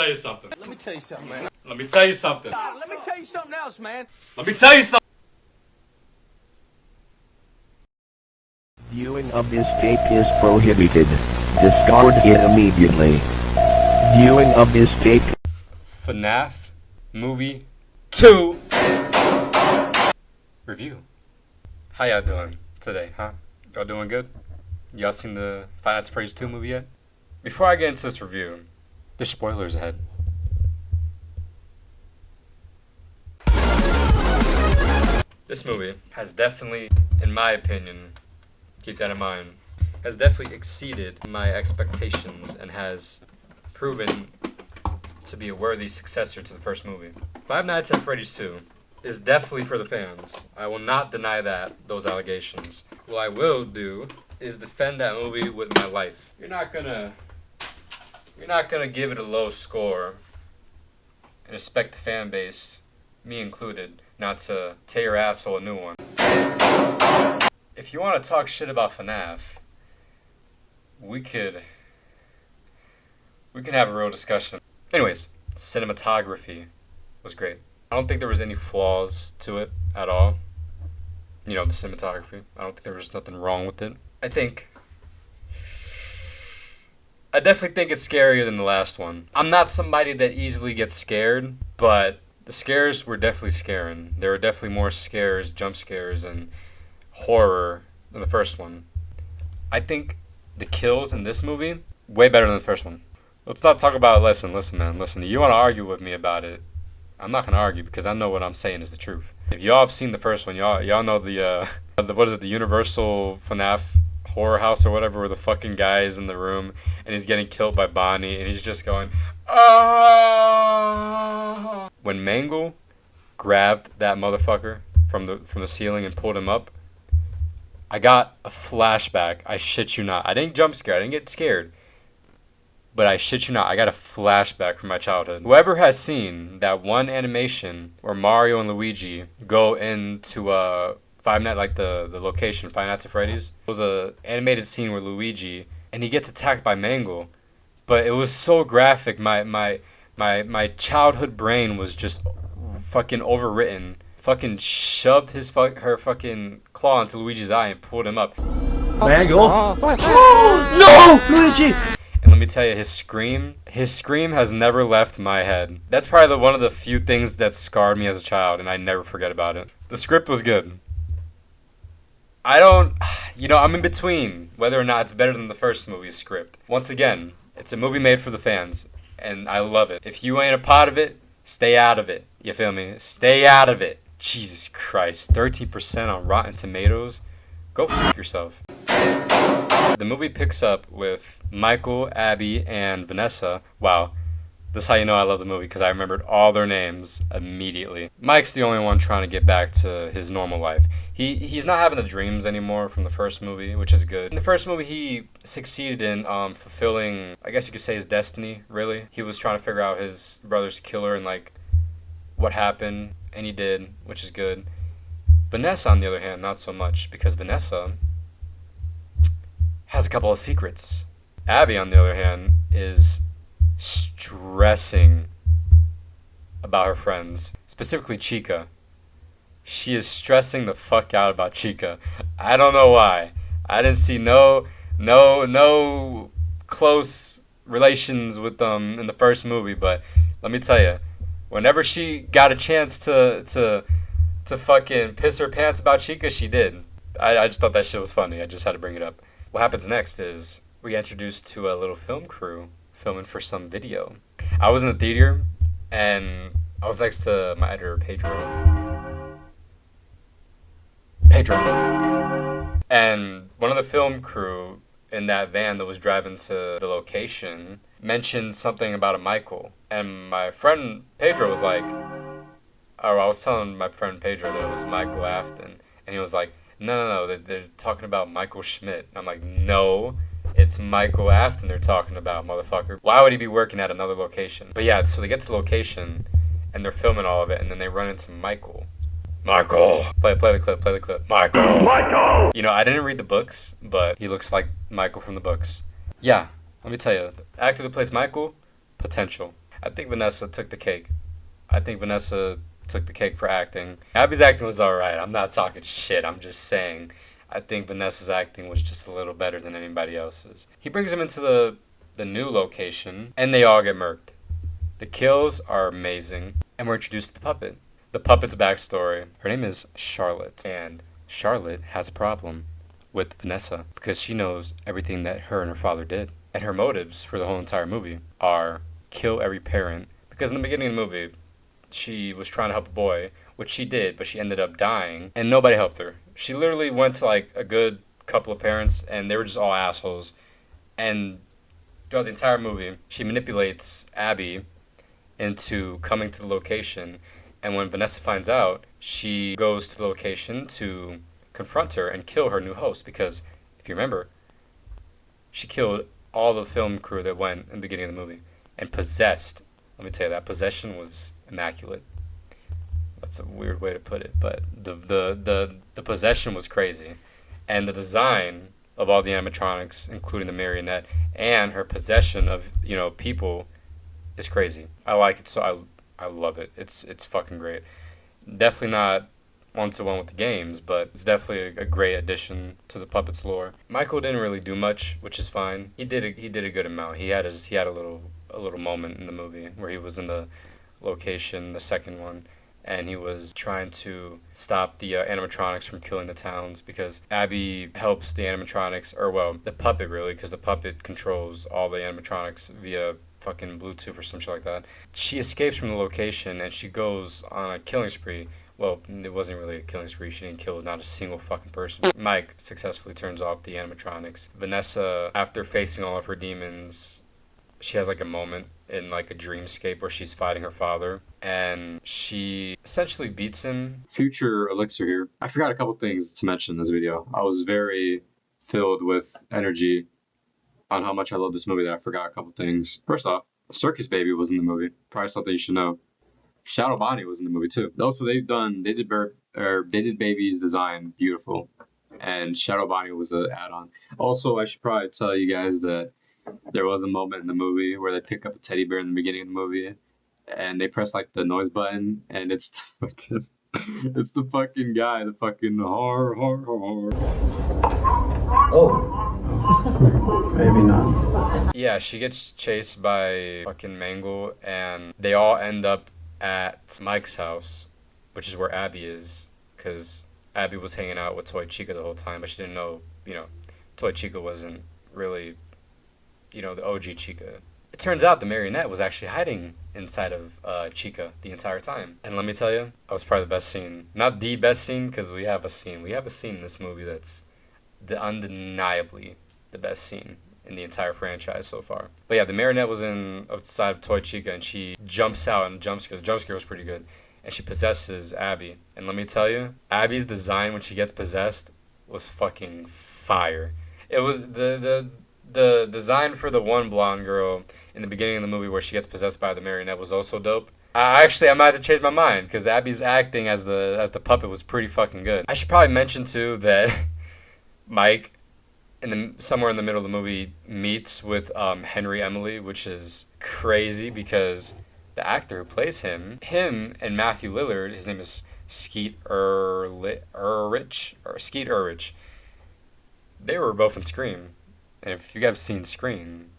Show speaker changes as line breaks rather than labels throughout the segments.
tell you something.
Let me tell you something, man.
Let me tell you something.
Let me tell you something else, man.
Let me tell you something.
Viewing of this tape is prohibited. Discard it immediately. Viewing of this tape.
FNAF Movie 2 review. How y'all doing today, huh? Y'all doing good? Y'all seen the Five Nights at Freddy's 2 movie yet? Before I get into this review, there's spoilers ahead. This movie has definitely, in my opinion, keep that in mind, has definitely exceeded my expectations and has proven to be a worthy successor to the first movie. Five Nights at Freddy's 2 is definitely for the fans. I will not deny those allegations. What I will do is defend that movie with my life. You're not gonna give it a low score and expect the fan base, me included, not to tear your asshole a new one. If you want to talk shit about FNAF, we can have a real discussion. Anyways, cinematography was great. I don't think there was any flaws to it at all. You know, the cinematography. I don't think there was nothing wrong with it. I definitely think it's scarier than the last one. I'm not somebody that easily gets scared, but the scares were definitely scaring. There were definitely more scares, jump scares, and horror than the first one. I think the kills in this movie, way better than the first one. Let's not talk about listen, man. You want to argue with me about it, I'm not going to argue because I know what I'm saying is the truth. If y'all have seen the first one, y'all know the what is it, the Universal FNAF horror house or whatever, where the fucking guy is in the room and he's getting killed by Bonnie and he's just going, oh. When Mangle grabbed that motherfucker from the ceiling and pulled him up, I got a flashback. I shit you not. I didn't jump scare. I didn't get scared. But I shit you not, I got a flashback from my childhood. Whoever has seen that one animation where Mario and Luigi go into Five Nights, like the location, Five Nights at Freddy's, it was a animated scene where Luigi, and he gets attacked by Mangle. But it was so graphic, my childhood brain was just fucking overwritten. Fucking shoved her fucking claw into Luigi's eye and pulled him up.
Mangle?
No!
Luigi!
And let me tell you, his scream has never left my head. That's probably one of the few things that scarred me as a child, and I never forget about it. The script was good. I'm in between whether or not it's better than the first movie's script. Once again, it's a movie made for the fans, and I love it. If you ain't a part of it, stay out of it. You feel me? Stay out of it. Jesus Christ, 13% on Rotten Tomatoes? Go f*** yourself. The movie picks up with Michael, Abby, and Vanessa. Wow, this is how you know I love the movie, because I remembered all their names immediately. Mike's the only one trying to get back to his normal life. He's not having the dreams anymore from the first movie, which is good. In the first movie, he succeeded in fulfilling, I guess you could say, his destiny, really. He was trying to figure out his brother's killer and, like, what happened, and he did, which is good. Vanessa, on the other hand, not so much, because Vanessa has a couple of secrets. Abby, on the other hand, is stressing about her friends, specifically Chica. She is stressing the fuck out about Chica. I don't know why. I didn't see no close relations with them in the first movie, but let me tell you, whenever she got a chance to fucking piss her pants about Chica, she did. I just thought that shit was funny. I just had to bring it up. What happens next is we get introduced to a little film crew filming for some video. I was in the theater, and I was next to my editor, Pedro. And one of the film crew in that van that was driving to the location mentioned something about a Michael. And my friend Pedro was like, I was telling my friend Pedro that it was Michael Afton. And he was like, no, they're talking about Michael Schmidt. And I'm like, no, it's Michael Afton they're talking about, motherfucker. Why would he be working at another location? But yeah, so they get to the location, and they're filming all of it, and then they run into Michael. Play the clip. Michael! You know, I didn't read the books, but he looks like Michael from the books. Yeah, let me tell you, the actor that plays Michael, potential. I think Vanessa took the cake. I think Vanessa took the cake for acting. Abby's acting was alright. I'm not talking shit. I'm just saying. I think Vanessa's acting was just a little better than anybody else's. He brings them into the new location, and they all get murked. The kills are amazing, and we're introduced to the puppet. The puppet's backstory. Her name is Charlotte, and Charlotte has a problem with Vanessa because she knows everything that her and her father did. And her motives for the whole entire movie are kill every parent. Because in the beginning of the movie, she was trying to help a boy, which she did, but she ended up dying, and nobody helped her. She literally went to like a good couple of parents, and they were just all assholes. And throughout the entire movie, she manipulates Abby into coming to the location. And when Vanessa finds out, she goes to the location to confront her and kill her new host. Because, if you remember, she killed all the film crew that went in the beginning of the movie. And possessed. Let me tell you, that possession was immaculate. That's a weird way to put it. But the possession was crazy. And the design of all the animatronics, including the marionette, and her possession of, people is crazy. I like it, so I love it. It's fucking great. Definitely not one-to-one with the games, but it's definitely a great addition to the Puppets lore. Michael didn't really do much, which is fine. He did a good amount. He had a little moment in the movie where he was in the location, the second one, and he was trying to stop the animatronics from killing the towns because Abby helps the animatronics, or well, the puppet really, because the puppet controls all the animatronics via fucking Bluetooth or some shit like that. She escapes from the location and she goes on a killing spree. Well, it wasn't really a killing spree. She didn't kill not a single fucking person. Mike successfully turns off the animatronics. Vanessa, after facing all of her demons, she has like a moment in like a dreamscape where she's fighting her father, and she essentially beats him. Future Elixir here. I forgot a couple things to mention in this video. I was very filled with energy on how much I love this movie that I forgot a couple things. First off, Circus Baby was in the movie. Probably something you should know. Shadow Bonnie was in the movie too. Also, they did Baby's design beautiful, and Shadow Bonnie was an add-on. Also, I should probably tell you guys that there was a moment in the movie where they pick up a teddy bear in the beginning of the movie, and they press like the noise button, and it's the fucking, it's the fucking guy, the fucking har har har.
Oh, maybe not.
Yeah, she gets chased by fucking Mangle, and they all end up at Mike's house, which is where Abby is, because Abby was hanging out with Toy Chica the whole time, but she didn't know, Toy Chica wasn't really, the OG Chica. It turns out the marionette was actually hiding inside of Chica the entire time. And let me tell you, that was probably the best scene. Not the best scene, because we have a scene. We have a scene in this movie that's undeniably the best scene in the entire franchise so far. But yeah, the marionette was outside of Toy Chica, and she jumps out and jump scare. The jump scare was pretty good. And she possesses Abby. And let me tell you, Abby's design when she gets possessed was fucking fire. It was the design for the one blonde girl in the beginning of the movie where she gets possessed by the marionette was also dope. I might have to change my mind because Abby's acting as the puppet was pretty fucking good. I should probably mention too that Mike, somewhere in the middle of the movie, meets with Henry Emily, which is crazy because the actor who plays him and Matthew Lillard, his name is Skeet Ulrich. They were both in Scream. And if you guys have seen Scream,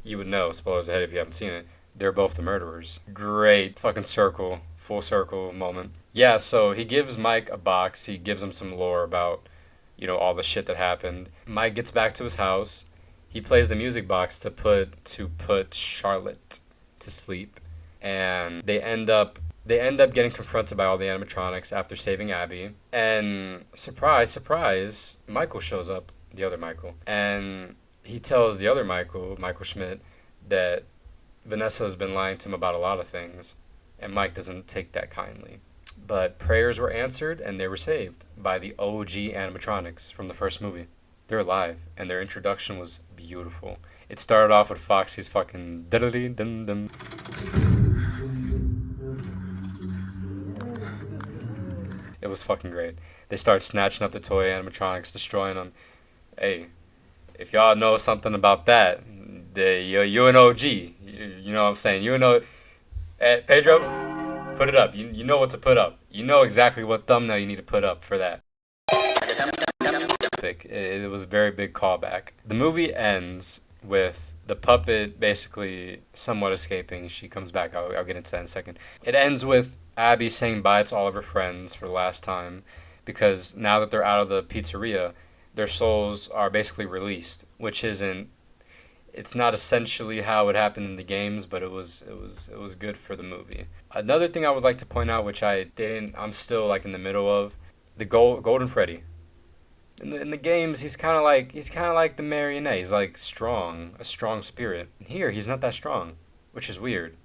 you would know, spoilers ahead if you haven't seen it, they're both the murderers. Great fucking full circle moment. Yeah, so he gives Mike a box, he gives him some lore about, all the shit that happened. Mike gets back to his house, he plays the music box to put Charlotte to sleep, and they end up getting confronted by all the animatronics after saving Abby, and surprise, surprise, Michael shows up. The other Michael. And he tells the other Michael Schmidt, that Vanessa has been lying to him about a lot of things, and Mike doesn't take that kindly. But prayers were answered, and they were saved by the OG animatronics from the first movie. They're alive, and their introduction was beautiful. It started off with Foxy's fucking diddly dum dum. It was fucking great. They start snatching up the toy animatronics, destroying them. Hey, if y'all know something about that, you're an OG. You know what I'm saying? You know, Pedro, put it up. You know what to put up. You know exactly what thumbnail you need to put up for that. It was a very big callback. The movie ends with the puppet basically somewhat escaping. She comes back. I'll get into that in a second. It ends with Abby saying bye to all of her friends for the last time, because now that they're out of the pizzeria, their souls are basically released, which isn't. It's not essentially how it happened in the games, but it was good for the movie. Another thing I would like to point out, which I'm still like in the middle of, the Golden Freddy. In the games, he's kind of like the marionette. He's like a strong spirit. And here, he's not that strong, which is weird.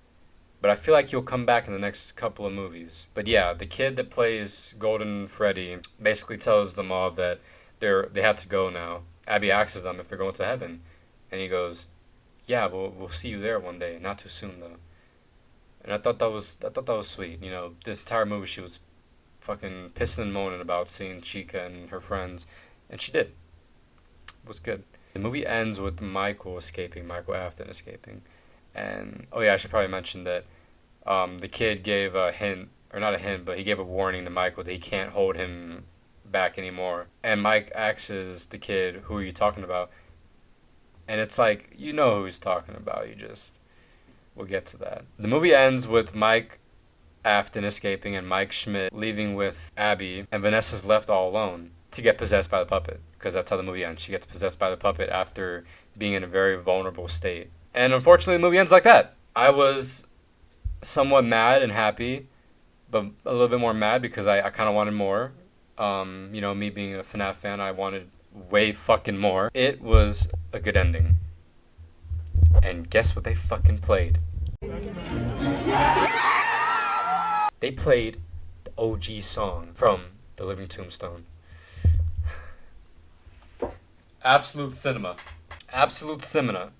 But I feel like he'll come back in the next couple of movies. But yeah, the kid that plays Golden Freddy basically tells them all that they have to go now. Abby asks them if they're going to heaven, and he goes, "Yeah, we'll see you there one day. Not too soon though." And I thought that was sweet. You know, this entire movie she was fucking pissing and moaning about seeing Chica and her friends, and she did. It was good. The movie ends with Michael Afton escaping. And, oh yeah, I should probably mention that the kid gave a hint, or not a hint, but he gave a warning to Michael that he can't hold him back anymore. And Mike asks the kid, "Who are you talking about?" And it's like, you know who he's talking about, we'll get to that. The movie ends with Mike Afton escaping and Mike Schmidt leaving with Abby, and Vanessa's left all alone to get possessed by the puppet, because that's how the movie ends. She gets possessed by the puppet after being in a very vulnerable state. And unfortunately, the movie ends like that. I was somewhat mad and happy, but a little bit more mad because I kind of wanted more. You know, me being a FNAF fan, I wanted way fucking more. It was a good ending. And guess what they fucking played? They played the OG song from The Living Tombstone. Absolute cinema. Absolute cinema.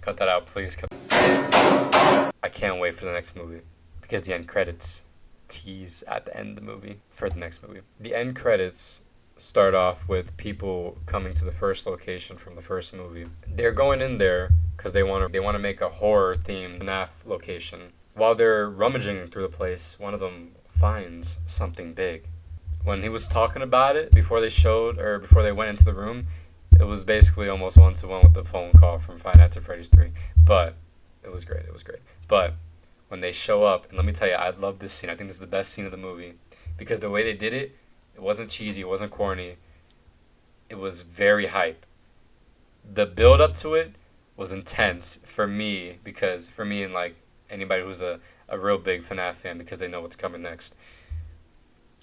Cut that out, please. I can't wait for the next movie, because the end credits tease at the end of the movie for the next movie. The end credits start off with people coming to the first location from the first movie. They're going in there because they want to make a horror themed FNAF location. While they're rummaging through the place, one of them finds something big. When he was talking about it before they went into the room, it was basically almost one-to-one with the phone call from Five Nights at Freddy's 3. But it was great. But when they show up, and let me tell you, I love this scene. I think this is the best scene of the movie, because the way they did it, it wasn't cheesy, it wasn't corny. It was very hype. The build up to it was intense for me and like anybody who's a real big FNAF fan, because they know what's coming next.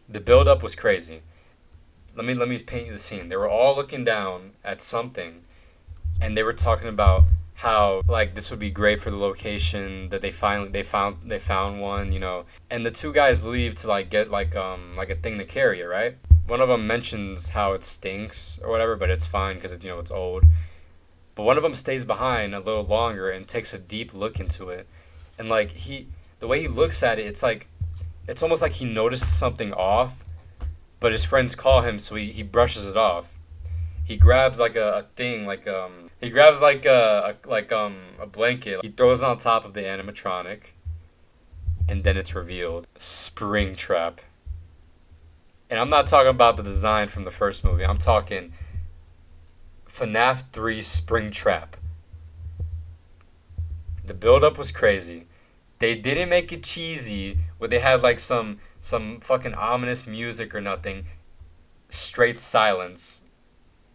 The build up was crazy. Let me paint you the scene. They were all looking down at something, and they were talking about how like this would be great for the location, that they found one, you know. And the two guys leave to like get like a thing to carry it, right? One of them mentions how it stinks or whatever, but it's fine because it's, you know, it's old. But one of them stays behind a little longer and takes a deep look into it. And like the way he looks at it, it's almost like he noticed something off, but his friends call him, so he brushes it off. He grabs like a thing, he grabs like a blanket. He throws it on top of the animatronic, and then it's revealed. Springtrap. And I'm not talking about the design from the first movie. I'm talking FNAF 3 Springtrap. The build-up was crazy. They didn't make it cheesy where they had like some fucking ominous music or nothing. Straight silence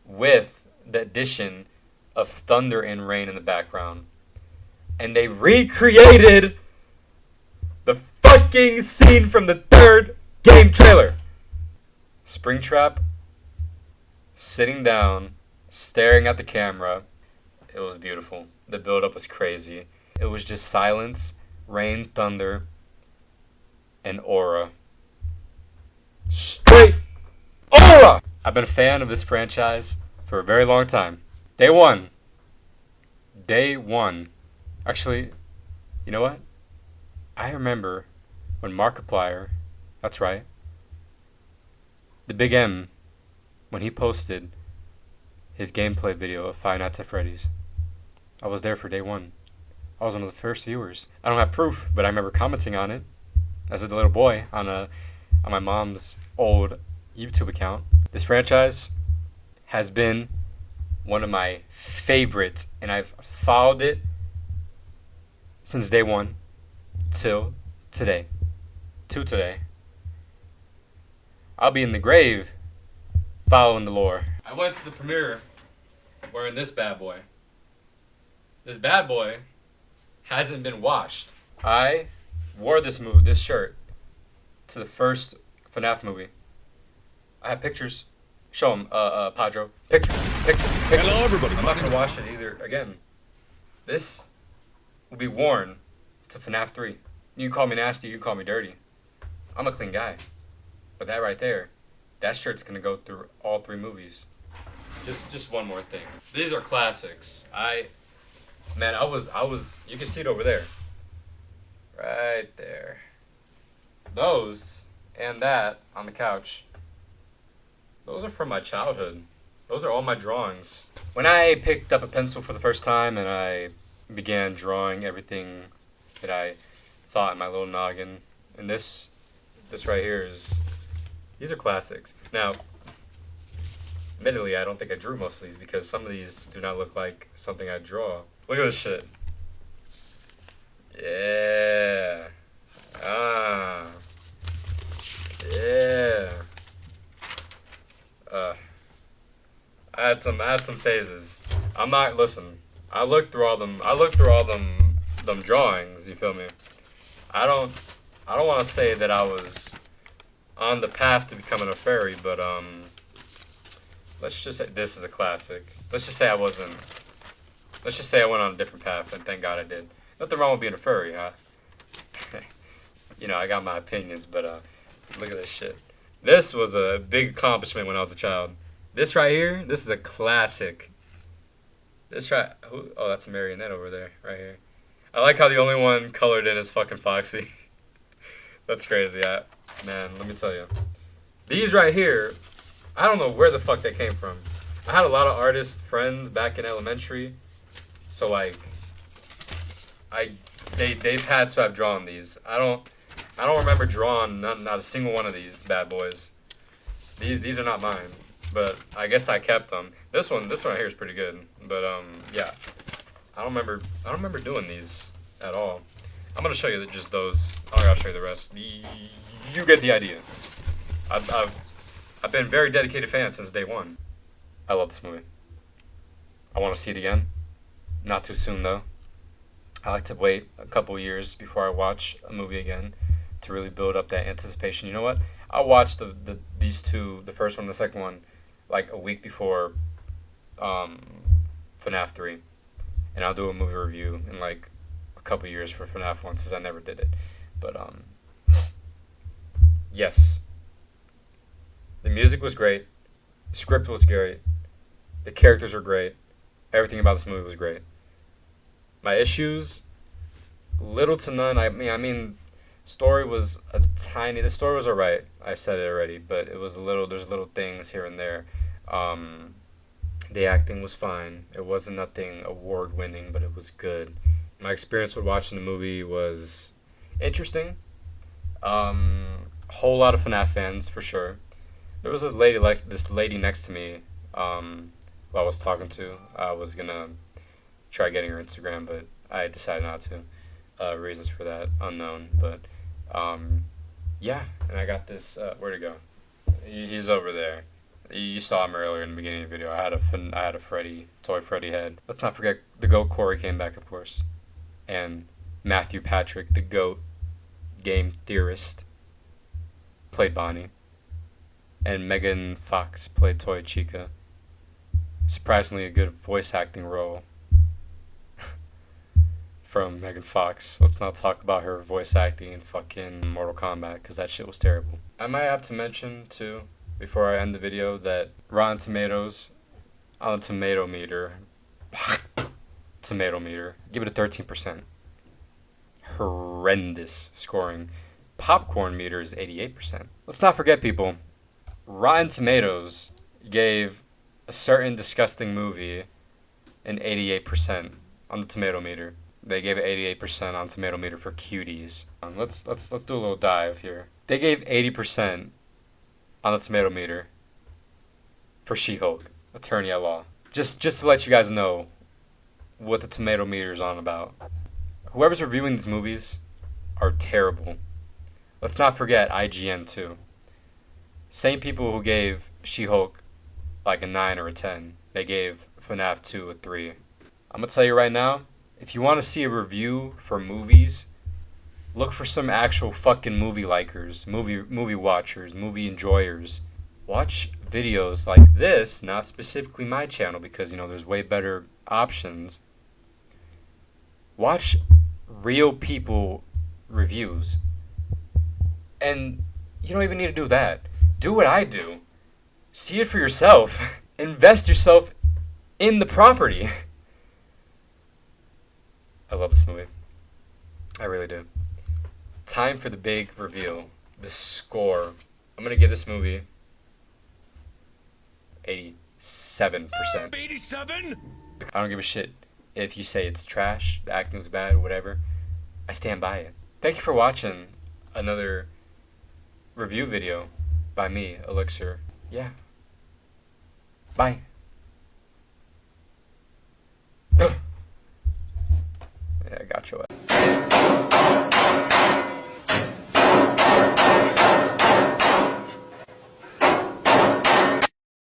with the addition of thunder and rain in the background. And they recreated the fucking scene from the third game trailer. Springtrap sitting down, staring at the camera. It was beautiful. The build-up was crazy. It was just silence, rain, thunder, and aura. Straight aura! I've been a fan of this franchise for a very long time. Day one. Actually, you know what? I remember when Markiplier, that's right, the Big M, when he posted his gameplay video of Five Nights at Freddy's. I was there for day one. I was one of the first viewers. I don't have proof, but I remember commenting on it as a little boy on my mom's old YouTube account. This franchise has been one of my favorites, and I've followed it since day one till today. To today. I'll be in the grave following the lore. I went to the premiere wearing this bad boy. This bad boy hasn't been washed. I wore this shirt to the first FNAF movie. I have pictures. Show them, Padro. Picture.
Hello, everybody.
I'm not gonna wash it either. Again, this will be worn to FNAF 3. You can call me nasty, you can call me dirty. I'm a clean guy. But that right there, that shirt's gonna go through all 3 movies. Just one more thing. These are classics. I was, you can see it over there. Right there. Those and that on the couch. Those are from my childhood. Those are all my drawings. When I picked up a pencil for the first time and I began drawing everything that I thought in my little noggin, and this right here these are classics. Now, admittedly, I don't think I drew most of these because some of these do not look like something I draw. Look at this shit. Yeah. Ah. Yeah. I had some phases. Listen. I looked through all them drawings, you feel me? I don't want to say that I was on the path to becoming a fairy, but let's just say this is a classic. Let's just say I wasn't. Let's just say I went on a different path, and thank God I did. Nothing wrong with being a furry, huh? You know, I got my opinions, but look at this shit. This was a big accomplishment when I was a child. This right here, this is a classic. Oh, that's a marionette over there, right here. I like how the only one colored in is fucking Foxy. That's crazy. Man, let me tell you. These right here, I don't know where the fuck they came from. I had a lot of artist friends back in elementary, so like, they've had to have drawn these. I don't remember drawing not a single one of these bad boys. These are not mine, but I guess I kept them. This one right here is pretty good, but yeah, I don't remember doing these at all. I'm gonna show you just those. I'll show you the rest. You get the idea. I've been a very dedicated fan since day one. I love this movie. I want to see it again. Not too soon though. I like to wait a couple years before I watch a movie again to really build up that anticipation. You know what? I'll watch these two, the first one and the second one, like a week before FNAF 3. And I'll do a movie review in like a couple years for FNAF 1 since I never did it. But yes. The music was great. The script was great. The characters were great. Everything about this movie was great. My issues, little to none. I mean, story was the story was alright. I said it already, but it was there's little things here and there. The acting was fine. It wasn't nothing award-winning, but it was good. My experience with watching the movie was interesting. Whole lot of FNAF fans, for sure. There was this lady next to me who I was talking to. I was going to try getting her Instagram, but I decided not to. Reasons for that, unknown. But, yeah. And I got this, where'd he go? He's over there. You saw him earlier in the beginning of the video. I had a Freddy, toy Freddy head. Let's not forget the GOAT Corey came back, of course. And Matthew Patrick, the GOAT game theorist, played Bonnie. And Megan Fox played Toy Chica. Surprisingly a good voice acting role from Megan Fox. Let's not talk about her voice acting in fucking Mortal Kombat, because that shit was terrible. I might have to mention, too, before I end the video, that Rotten Tomatoes, on the tomato meter, give it a 13%. Horrendous scoring. Popcorn meter is 88%. Let's not forget, people, Rotten Tomatoes gave a certain disgusting movie an 88% on the tomato meter. They gave it 88% on tomato meter for Cuties. Let's do a little dive here. They gave 80% on the tomato meter for She-Hulk, Attorney at Law. Just to let you guys know what the tomato meter is on about. Whoever's reviewing these movies are terrible. Let's not forget IGN too. Same people who gave She-Hulk like a 9 or a 10. They gave FNAF 2 a 3. I'm going to tell you right now, if you want to see a review for movies, look for some actual fucking movie likers, movie watchers, movie enjoyers. Watch videos like this, not specifically my channel because, there's way better options. Watch real people reviews. And you don't even need to do that. Do what I do. See it for yourself. Invest yourself in the property. I love this movie. I really do. Time for the big reveal. The score. I'm going to give this movie 87%.
87?
I don't give a shit if you say it's trash, the acting's bad, whatever. I stand by it. Thank you for watching another review video by me, Elixir. Yeah. Bye.